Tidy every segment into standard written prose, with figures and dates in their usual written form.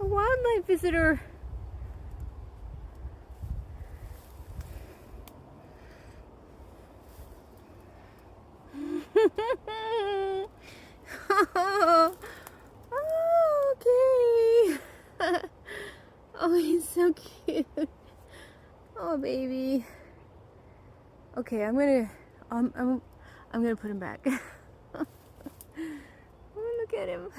wildlife visitor. Oh, okay. Oh, he's so cute. Oh, baby. Okay, I'm gonna put him back. Oh, look at him.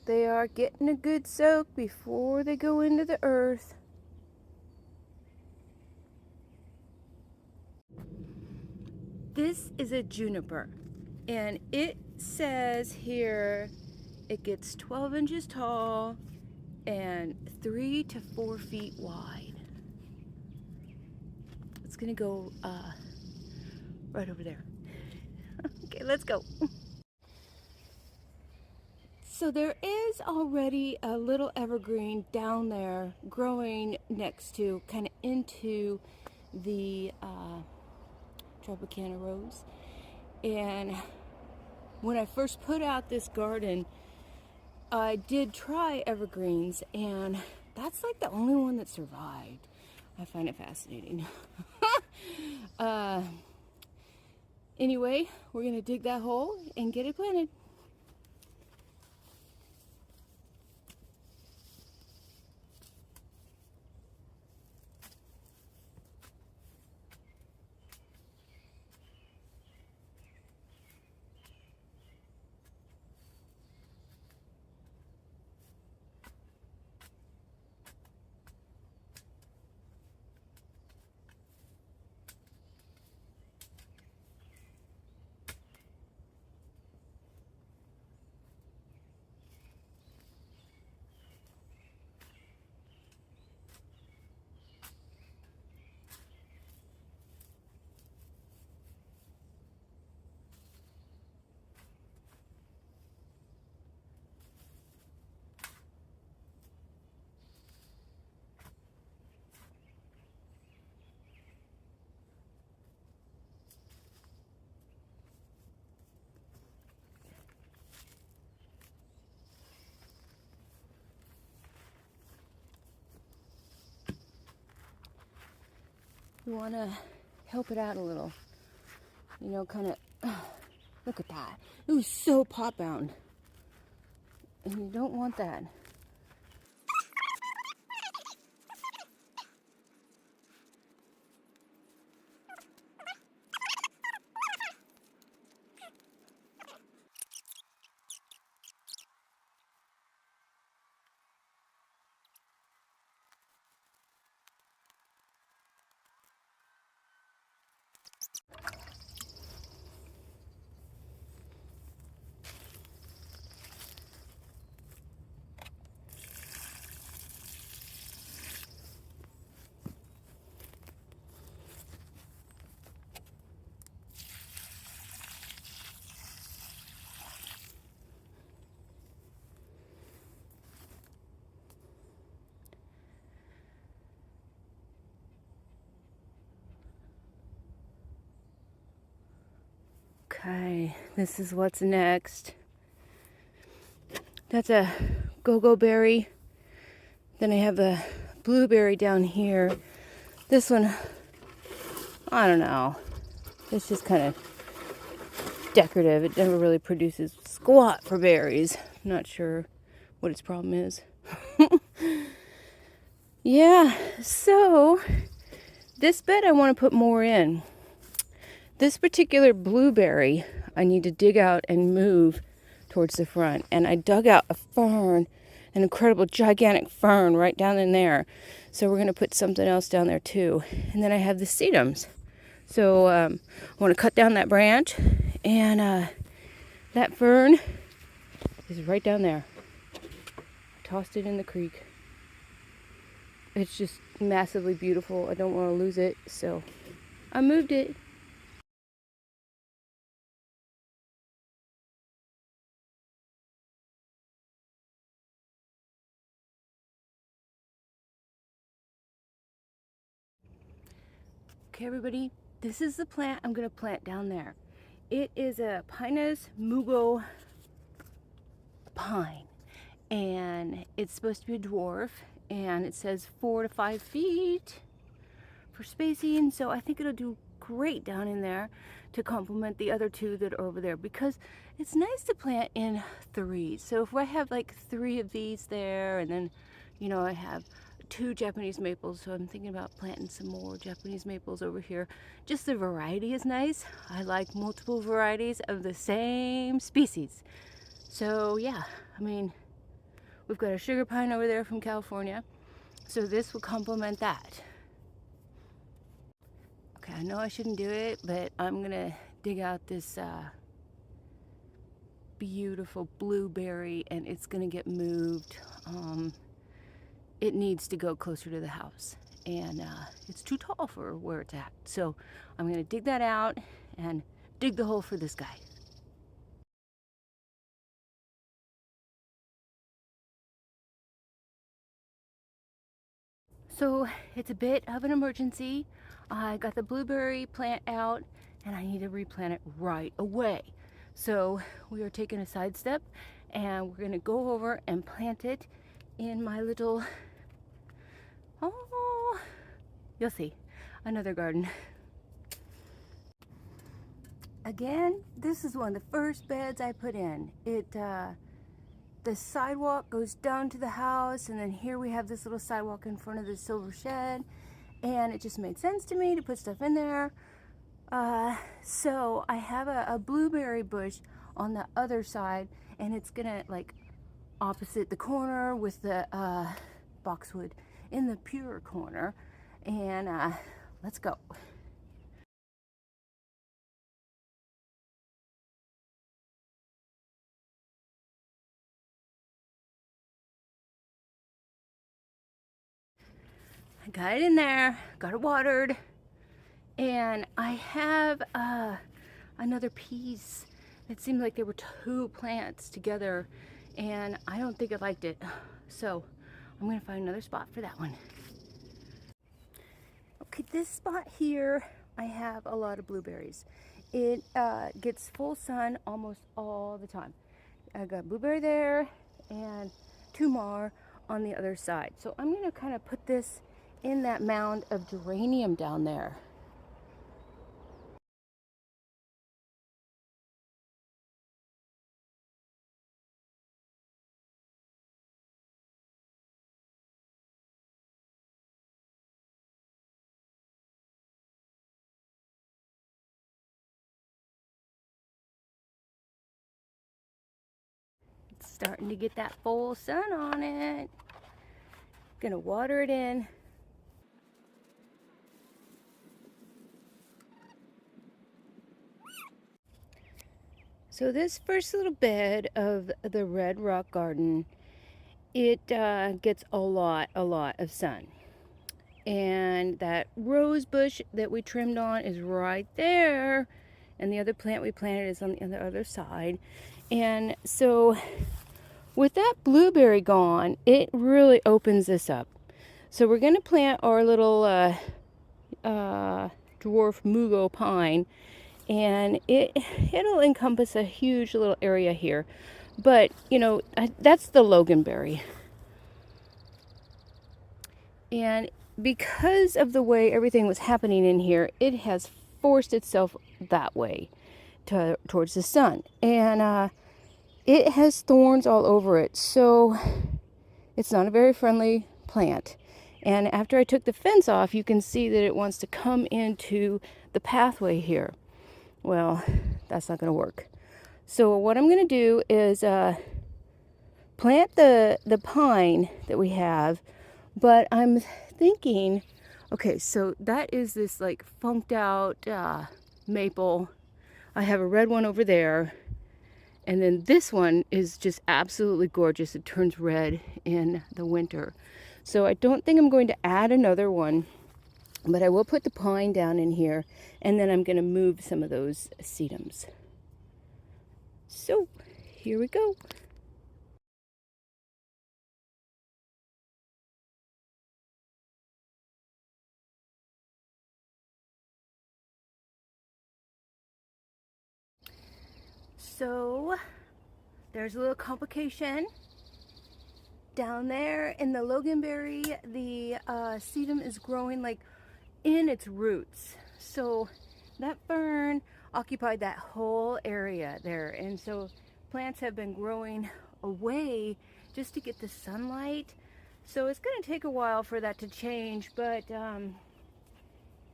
They are getting a good soak before they go into the earth. This is a juniper, and it says here it gets 12 inches tall and 3 to 4 feet wide. It's gonna go right over there. Okay, let's go. So there is already a little evergreen down there growing next to, kind of into the Tropicana rose. And when I first put out this garden, I did try evergreens, and that's like the only one that survived. I find it fascinating. Anyway, we're gonna dig that hole and get it planted. You want to help it out a little. You know, kind of, look at that. It was so pot bound. And you don't want that. Okay, this is what's next. That's a go-go berry. Then I have a blueberry down here. This one, I don't know. It's just kind of decorative. It never really produces squat for berries. I'm not sure what its problem is. Yeah, so this bed I want to put more in. This particular blueberry I need to dig out and move towards the front. And I dug out a fern, an incredible gigantic fern right down in there. So we're going to put something else down there too. And then I have the sedums. So I want to cut down that branch. And that fern is right down there. I tossed it in the creek. It's just massively beautiful. I don't want to lose it. So I moved it. Okay, everybody, this is the plant I'm going to plant down there. It is a Pinus mugo pine, and it's supposed to be a dwarf, and it says 4 to 5 feet for spacing, so I think it'll do great down in there to complement the other two that are over there, because it's nice to plant in threes. So if I have like 3 of these there, and then, you know, I have 2 Japanese maples, so I'm thinking about planting some more Japanese maples over here. Just the variety is nice. I like multiple varieties of the same species. So yeah, I mean, we've got a sugar pine over there from California, so this will complement that. Okay, I know I shouldn't do it, but I'm gonna dig out this beautiful blueberry, and it's gonna get moved. It needs to go closer to the house, and it's too tall for where it's at. So I'm gonna dig that out and dig the hole for this guy. So it's a bit of an emergency. I got the blueberry plant out, and I need to replant it right away. So we are taking a side step, and we're gonna go over and plant it in my little, oh, you'll see, another garden. Again, this is one of the first beds I put in. The sidewalk goes down to the house, and then here we have this little sidewalk in front of the silver shed, and it just made sense to me to put stuff in there. So I have a blueberry bush on the other side, and it's gonna like opposite the corner with the boxwood in the pure corner. And let's go. I got it in there, got it watered, and I have another piece. It seemed like there were 2 plants together, and I don't think I liked it. So I'm gonna find another spot for that one. Okay, this spot here, I have a lot of blueberries. It gets full sun almost all the time. I got blueberry there and 2 more on the other side. So I'm gonna kind of put this in that mound of geranium down there. It's starting to get that full sun on it. Gonna water it in. So this first little bed of the red rock garden, it gets a lot of sun. And that rose bush that we trimmed on is right there, and the other plant we planted is on the other side. And so with that blueberry gone, it really opens this up. So we're going to plant our little dwarf mugo pine, and it'll encompass a huge little area here. But you know, that's the loganberry. And because of the way everything was happening in here, it has forced itself that way towards the sun. And it has thorns all over it. So it's not a very friendly plant. And after I took the fence off, you can see that it wants to come into the pathway here. Well, that's not going to work. So what I'm going to do is plant the pine that we have, but I'm thinking, okay, so that is this like funked out maple. I have a red one over there, and then this one is just absolutely gorgeous. It turns red in the winter. So I don't think I'm going to add another one, but I will put the pine down in here, and then I'm going to move some of those sedums. So here we go. So there's a little complication. Down there in the loganberry, the sedum is growing like in its roots. So that fern occupied that whole area there. And so plants have been growing away just to get the sunlight. So it's going to take a while for that to change. But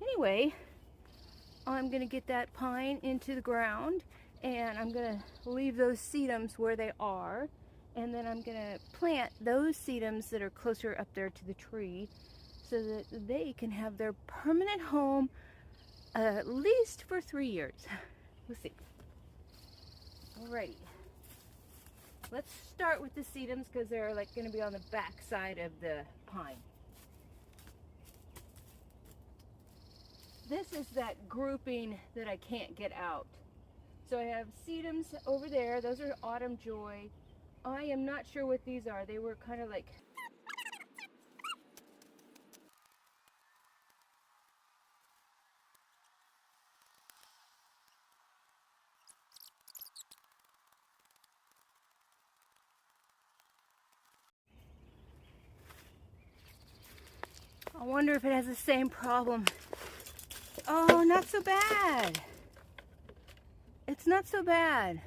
anyway, I'm going to get that pine into the ground, and I'm going to leave those sedums where they are. And then I'm going to plant those sedums that are closer up there to the tree so that they can have their permanent home at least for 3 years. We'll see. Alrighty. Let's start with the sedums because they're like going to be on the back side of the pine. This is that grouping that I can't get out. So I have sedums over there. Those are autumn joy. I am not sure what these are. They were kind of like... I wonder if it has the same problem. Oh, not so bad. It's not so bad.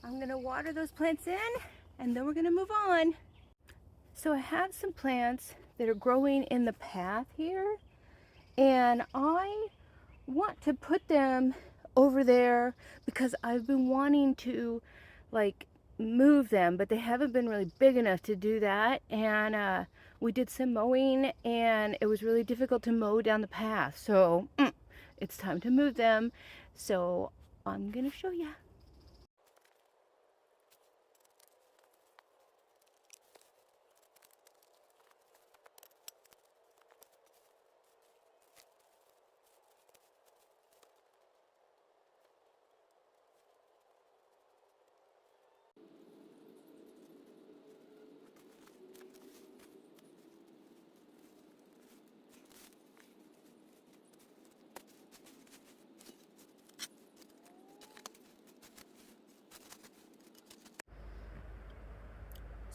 I'm gonna water those plants in, and then we're gonna move on. So I have some plants that are growing in the path here, and I want to put them over there because I've been wanting to like move them, but they haven't been really big enough to do that. And we did some mowing, and it was really difficult to mow down the path. So it's time to move them. So I'm gonna show you.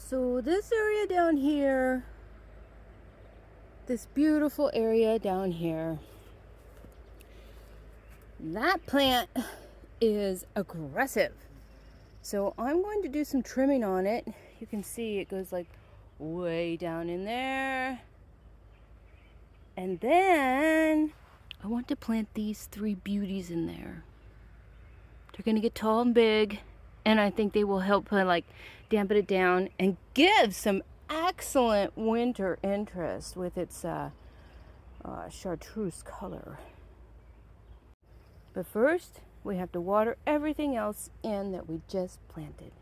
So this area down here, this beautiful area down here, that plant is aggressive. So I'm going to do some trimming on it. You can see it goes like way down in there. And then I want to plant these three beauties in there. They're gonna get tall and big, and I think they will help like dampen it down and give some excellent winter interest with its chartreuse color. But first, we have to water everything else in that we just planted.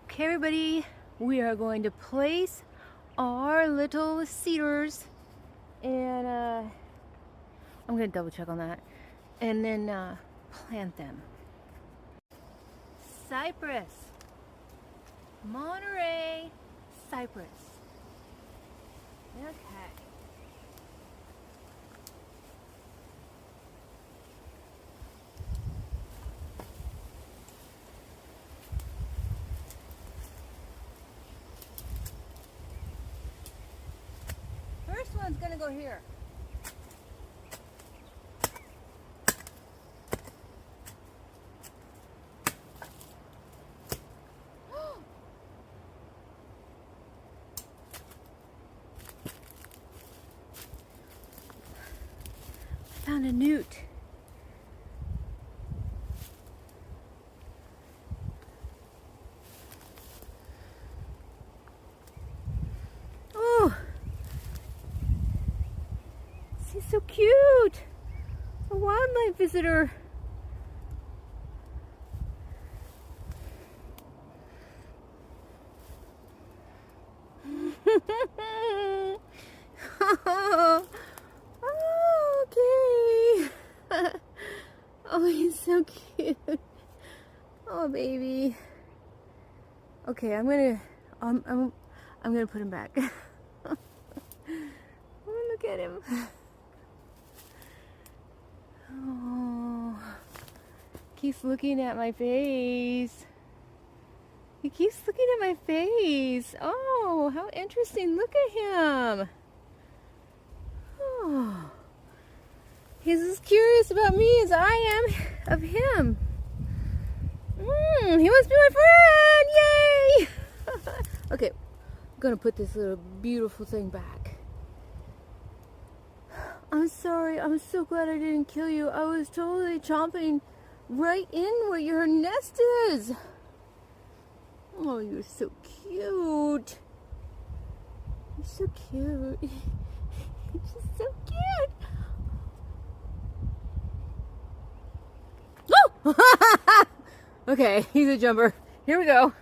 Okay, everybody, we are going to place our little cedars, and I'm going to double check on that, and then plant them. Cypress, Monterey cypress. Okay. First one's gonna go here. I found a newt. Oh, he's so cute. A wildlife visitor. Oh, okay. Oh, he's so cute. Oh, baby. Okay, I'm gonna put him back. Oh, look at him. Oh, keeps looking at my face. He keeps looking at my face. Oh, how interesting. Look at him. Oh, he's as curious about me as I am of him. He wants to be my friend. Yay! Okay, I'm gonna put this little beautiful thing back. I'm sorry. I'm so glad I didn't kill you. I was totally chomping right in where your nest is. Oh, you're so cute. You're so cute. You're just so cute. Oh! Okay, he's a jumper. Here we go.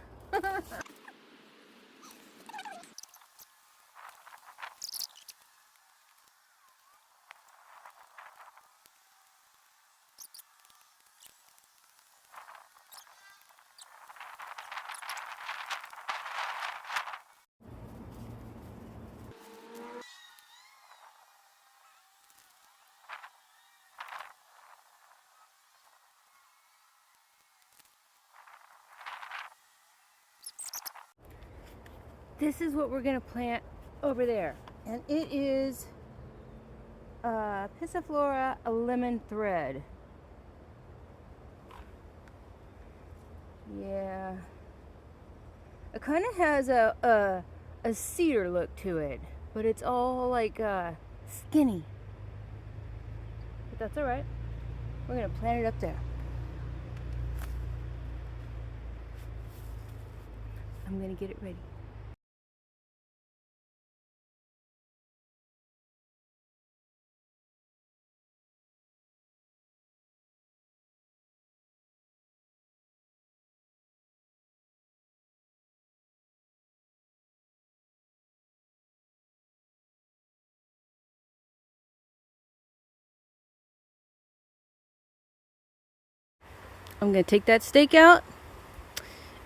This is what we're gonna plant over there, and it is Passiflora, a lemon thread. Yeah, it kind of has a cedar look to it, but it's all like skinny. But that's all right. We're gonna plant it up there. I'm gonna get it ready. I'm going to take that stake out,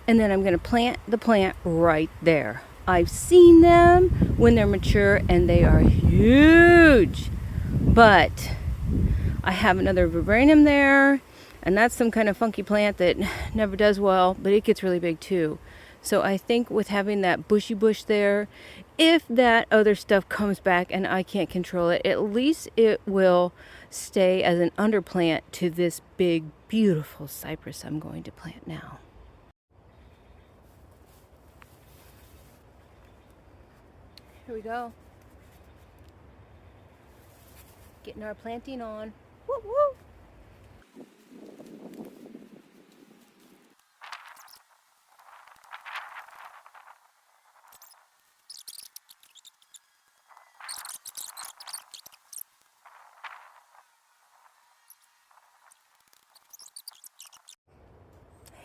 and then I'm going to plant the plant right there. I've seen them when they're mature, and they are huge. But I have another viburnum there, and that's some kind of funky plant that never does well, but it gets really big too. So I think with having that bushy bush there, if that other stuff comes back and I can't control it, at least it will stay as an underplant to this big, beautiful cypress I'm going to plant now. Here we go. Getting our planting on. Woo woo!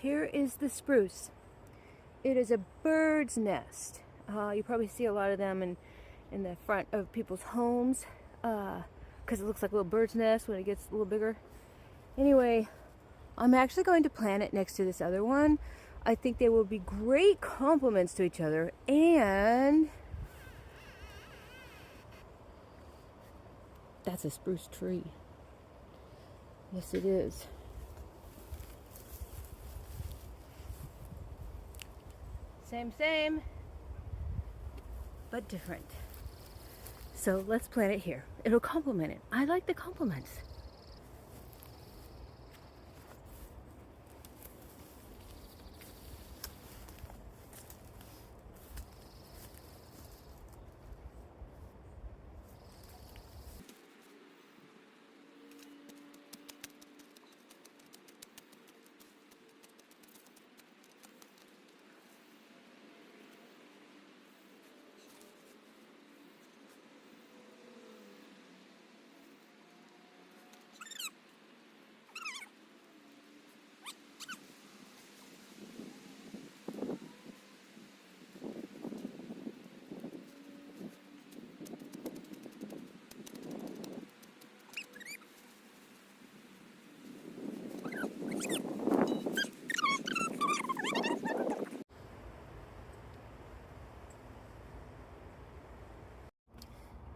Here is the spruce. It is a bird's nest. You probably see a lot of them in the front of people's homes because it looks like a little bird's nest when it gets a little bigger. Anyway, I'm actually going to plant it next to this other one. I think they will be great complements to each other, and that's a spruce tree. Yes, it is. Same, but different. So let's plant it here. It'll complement it. I like the complements.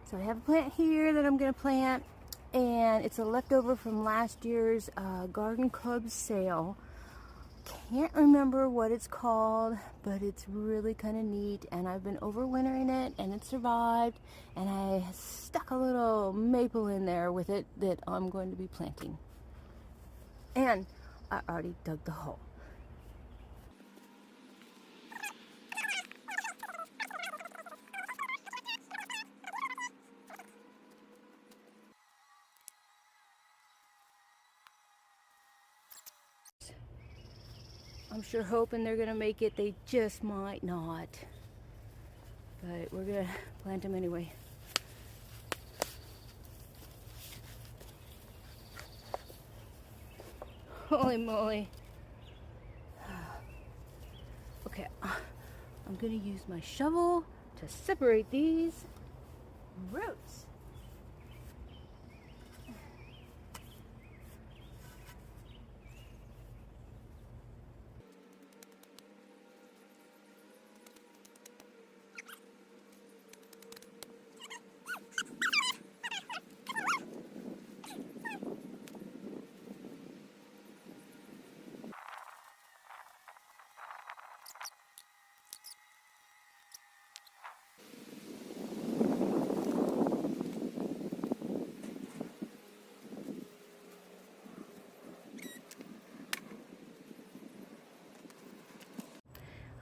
So I have a plant here that I'm going to plant, and it's a leftover from last year's garden club sale. Can't remember what it's called, but it's really kind of neat, and I've been overwintering it, and it survived, and I stuck a little maple in there with it that I'm going to be planting. And I already dug the hole. I'm sure hoping they're gonna make it. They just might not. But we're gonna plant them anyway. Holy moly. Okay, I'm gonna use my shovel to separate these roots.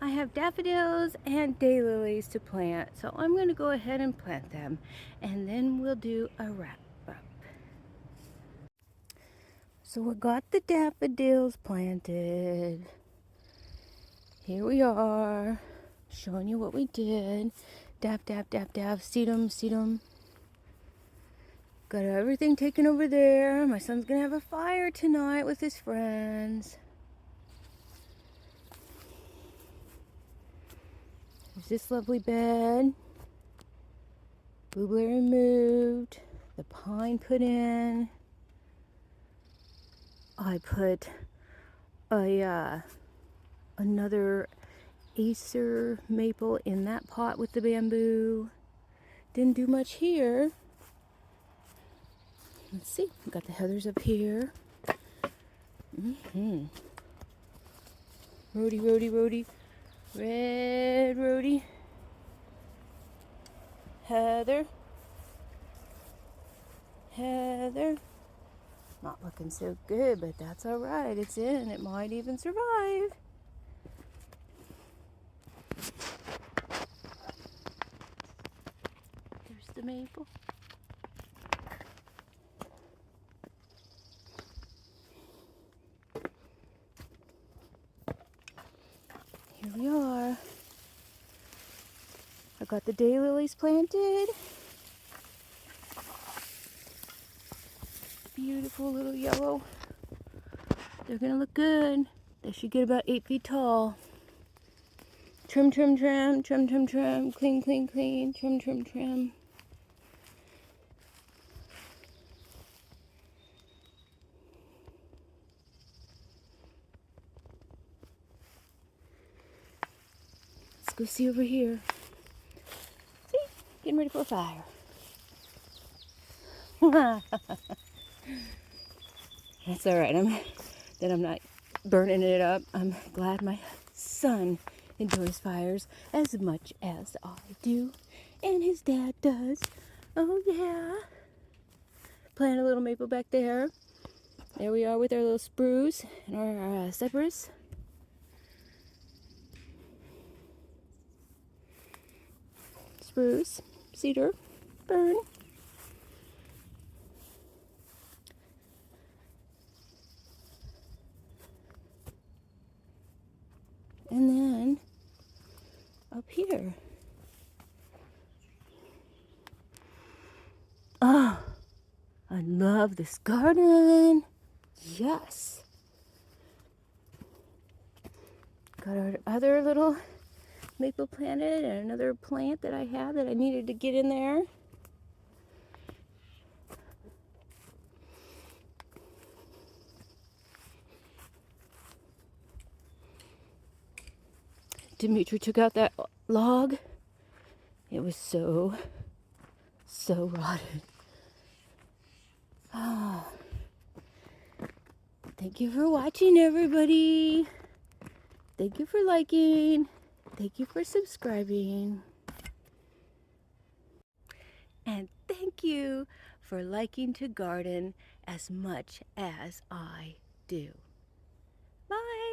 I have daffodils and daylilies to plant, so I'm going to go ahead and plant them, and then we'll do a wrap up. So we got the daffodils planted. Here we are, showing you what we did. Daff, daff, daff, daff, seed 'em, seed 'em. Got everything taken over there. My son's gonna have a fire tonight with his friends. There's this lovely bed. Blueberry removed. The pine put in. I put another Acer maple in that pot with the bamboo. Didn't do much here. Let's see, we've got the heathers up here. Rhodey, Rhodey, Rhodey. Red Rhodey. Heather. Heather. Not looking so good, but that's alright. It's in. It might even survive. There's the maple. Here we are. I got the daylilies planted. Beautiful little yellow. They're gonna look good. They should get about 8 feet tall. Trim, trim, trim, trim, trim, trim, clean, clean, clean, trim, trim, trim. Let's go see over here. See? Getting ready for a fire. That's alright. I'm not burning it up. I'm glad my son enjoys fires as much as I do. And his dad does. Oh yeah. Plant a little maple back there. There we are with our little spruce and our cypress. Spruce, cedar, fern. And then up here. Oh, I love this garden. Yes. Got our other little maple planted and another plant that I had that I needed to get in there. Dimitri took out that log. It was so rotted. Ah. Thank you for watching, everybody. Thank you for liking. Thank you for subscribing. And thank you for liking to garden as much as I do. Bye.